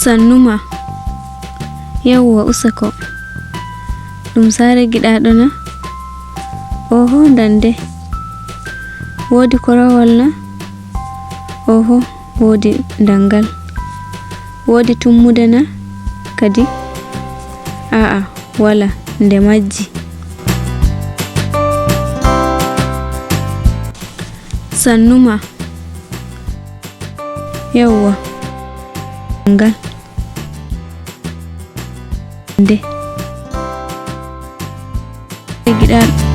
Sannuma. Yawwa usako. Ɗum sare giɗaɗo na? Oho ndande. Wodi korowal na? Oho wodi dangal. Wodi tummude na? Kadi? A'a wala nde majji. Sannuma. Yawwa. Dangal. Nde. Giɗaɗo.